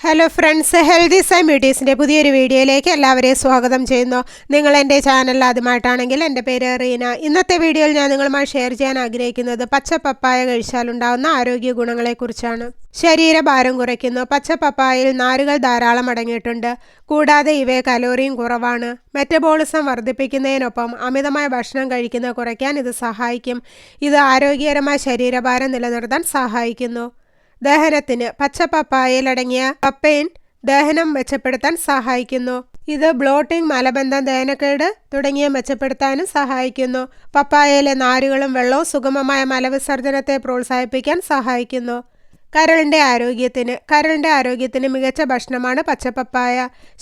Hello friends, healthy same ബ്യൂട്ടീസിൻ്റെ പുതിയൊരു വീഡിയോയിലേക്ക് എല്ലാവരെയും സ്വാഗതം ചെയ്യുന്നു. നിങ്ങൾ എൻ്റെ ചാനൽ ആദ്യമായിട്ടാണെങ്കിൽ എൻ്റെ പേര് റീന. ഇന്നത്തെ വീഡിയോയിൽ ഞാൻ നിങ്ങളുമായി ഷെയർ ചെയ്യാൻ ആഗ്രഹിക്കുന്നത് പച്ച പപ്പായ കഴിച്ചാലുണ്ടാകുന്ന ആരോഗ്യ ഗുണങ്ങളെക്കുറിച്ചാണ്. ശരീരഭാരം കുറയ്ക്കുന്നു. പച്ച പപ്പായയിൽ നാരുകൾ ധാരാളം അടങ്ങിയിട്ടുണ്ട്. കൂടാതെ ഇവയെ കലോറിയും കുറവാണ്. മെറ്റബോളിസം വർദ്ധിപ്പിക്കുന്നതിനൊപ്പം അമിതമായ ഭക്ഷണം കഴിക്കുന്നത് കുറയ്ക്കാൻ ഇത് സഹായിക്കും. ഇത് ആരോഗ്യകരമായ ശരീരഭാരം നിലനിർത്താൻ സഹായിക്കുന്നു. ദഹനത്തിന് പച്ച പപ്പായയിലടങ്ങിയ പപ്പൈൻ ദഹനം മെച്ചപ്പെടുത്താൻ സഹായിക്കുന്നു. ഇത് ബ്ലോട്ടിംഗ്, മലബന്ധം, ദഹനക്കേട് തുടങ്ങിയ മെച്ചപ്പെടുത്താനും സഹായിക്കുന്നു. പപ്പായയിലെ നാരുകളും വെള്ളവും സുഗമമായ മലവിസർജനത്തെ പ്രോത്സാഹിപ്പിക്കാൻ സഹായിക്കുന്നു. കരളിൻ്റെ ആരോഗ്യത്തിന് മികച്ച ഭക്ഷണമാണ് പച്ചപ്പപ്പായ.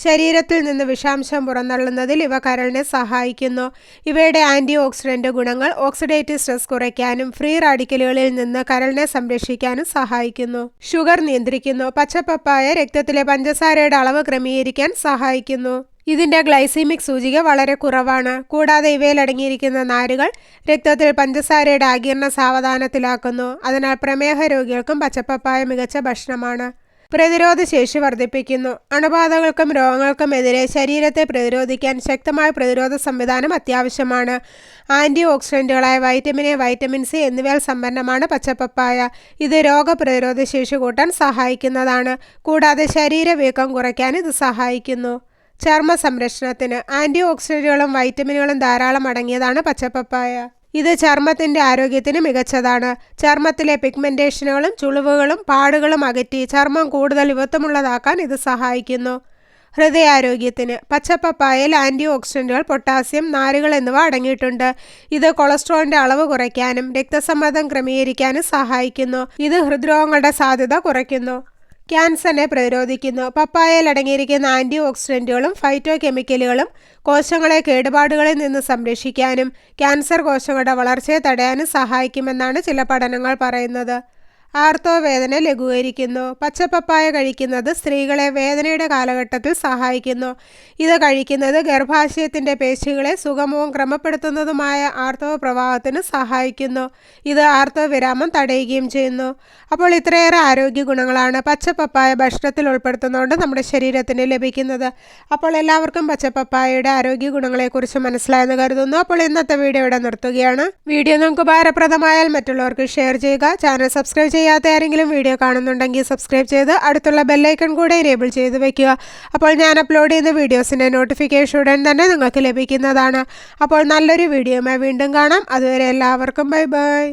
ശരീരത്തിൽ നിന്ന് വിഷാംശം പുറന്തള്ളുന്നതിൽ ഇവ കരളിനെ സഹായിക്കുന്നു. ഇവയുടെ ആൻറ്റി ഓക്സിഡൻ്റ് ഗുണങ്ങൾ ഓക്സിഡേറ്റീവ് സ്ട്രെസ് കുറയ്ക്കാനും ഫ്രീ റാഡിക്കലുകളിൽ നിന്ന് കരളിനെ സംരക്ഷിക്കാനും സഹായിക്കുന്നു. ഷുഗർ നിയന്ത്രിക്കുന്നു. പച്ചപ്പപ്പായ രക്തത്തിലെ പഞ്ചസാരയുടെ അളവ് ക്രമീകരിക്കാൻ സഹായിക്കുന്നു. ഇതിൻ്റെ ഗ്ലൈസീമിക് സൂചിക വളരെ കുറവാണ്. കൂടാതെ ഇവയിൽ അടങ്ങിയിരിക്കുന്ന നാരുകൾ രക്തത്തിൽ പഞ്ചസാരയുടെ ആഗിരണം സാവധാനത്തിലാക്കുന്നു. അതിനാൽ പ്രമേഹ രോഗികൾക്കും പച്ചപ്പപ്പായ മികച്ച ഭക്ഷണമാണ്. പ്രതിരോധശേഷി വർദ്ധിപ്പിക്കുന്നു. അണുബാധകൾക്കും രോഗങ്ങൾക്കും എതിരെ ശരീരത്തെ പ്രതിരോധിക്കാൻ ശക്തമായ പ്രതിരോധ സംവിധാനം അത്യാവശ്യമാണ്. ആൻറ്റി ഓക്സിഡൻറ്റുകളായ വൈറ്റമിൻ എ, വൈറ്റമിൻ സി എന്നിവയാൽ സമ്പന്നമാണ് പച്ചപ്പപ്പായ. ഇത് രോഗപ്രതിരോധ ശേഷി കൂട്ടാൻ സഹായിക്കുന്നതാണ്. കൂടാതെ ശരീരവീക്കം കുറയ്ക്കാൻ ഇത് സഹായിക്കുന്നു. ചർമ്മ സംരക്ഷണത്തിന് ആൻറ്റി ഓക്സിഡൻറ്റുകളും വൈറ്റമിനുകളും ധാരാളം അടങ്ങിയതാണ് പച്ചപ്പപ്പായ. ഇത് ചർമ്മത്തിൻ്റെ ആരോഗ്യത്തിന് മികച്ചതാണ്. ചർമ്മത്തിലെ പിഗ്മെൻറ്റേഷനുകളും ചുളിവുകളും പാടുകളും അകറ്റി ചർമ്മം കൂടുതൽ യുവത്വമുള്ളതാക്കാൻ ഇത് സഹായിക്കുന്നു. ഹൃദയാരോഗ്യത്തിന് പച്ചപ്പപ്പായയിൽ ആൻറ്റി ഓക്സിഡൻറ്റുകൾ, പൊട്ടാസ്യം, നാരുകൾ എന്നിവ അടങ്ങിയിട്ടുണ്ട്. ഇത് കൊളസ്ട്രോളിൻ്റെ അളവ് കുറയ്ക്കാനും രക്തസമ്മർദ്ദം ക്രമീകരിക്കാനും സഹായിക്കുന്നു. ഇത് ഹൃദ്രോഗങ്ങളുടെ സാധ്യത കുറയ്ക്കുന്നു. ക്യാൻസറിനെ പ്രതിരോധിക്കുന്നു. പപ്പായയിൽ അടങ്ങിയിരിക്കുന്ന ആൻറ്റി ഓക്സിഡൻറ്റുകളും ഫൈറ്റോ കെമിക്കലുകളും കോശങ്ങളെ കേടുപാടുകളിൽ നിന്ന് സംരക്ഷിക്കാനും ക്യാൻസർ കോശങ്ങളുടെ വളർച്ചയെ തടയാനും സഹായിക്കുമെന്നാണ് ചില പഠനങ്ങൾ പറയുന്നത്. ആർത്തവവേദന ലഘൂകരിക്കുന്നു. പച്ചപ്പപ്പായ കഴിക്കുന്നത് സ്ത്രീകളെ വേദനയുടെ കാലഘട്ടത്തിൽ സഹായിക്കുന്നു. ഇത് കഴിക്കുന്നത് ഗർഭാശയത്തിൻ്റെ പേശികളെ സുഗമവും ക്രമപ്പെടുത്തുന്നതുമായ ആർത്തവ പ്രവാഹത്തിന് സഹായിക്കുന്നു. ഇത് ആർത്തവവിരാമം തടയുകയും ചെയ്യുന്നു. അപ്പോൾ ഇത്രയേറെ ആരോഗ്യ ഗുണങ്ങളാണ് പച്ചപ്പപ്പായ ഭക്ഷണത്തിൽ ഉൾപ്പെടുത്തുന്നതുകൊണ്ട് നമ്മുടെ ശരീരത്തിന് ലഭിക്കുന്നത്. അപ്പോൾ എല്ലാവർക്കും പച്ചപ്പപ്പായയുടെ ആരോഗ്യ ഗുണങ്ങളെക്കുറിച്ച് മനസ്സിലായെന്ന് കരുതുന്നു. അപ്പോൾ ഇന്നത്തെ വീഡിയോ ഇവിടെ നിർത്തുകയാണ്. വീഡിയോ നിങ്ങൾക്ക് ഉപകാരപ്രദമായാൽ മറ്റുള്ളവർക്ക് ഷെയർ ചെയ്യുക. ചാനൽ സബ്സ്ക്രൈബ് ചെയ്യാത്ത ആരെങ്കിലും വീഡിയോ കാണുന്നുണ്ടെങ്കിൽ സബ്സ്ക്രൈബ് ചെയ്ത് അടുത്തുള്ള ബെല്ലൈക്കൺ കൂടെ എനേബിൾ ചെയ്ത് വെക്കുക. അപ്പോൾ ഞാൻ അപ്ലോഡ് ചെയ്യുന്ന വീഡിയോസിൻ്റെ നോട്ടിഫിക്കേഷൻ ഉടൻ തന്നെ നിങ്ങൾക്ക് ലഭിക്കുന്നതാണ്. അപ്പോൾ നല്ലൊരു വീഡിയോയുമായി വീണ്ടും കാണാം. അതുവരെ എല്ലാവർക്കും ബൈ ബൈ.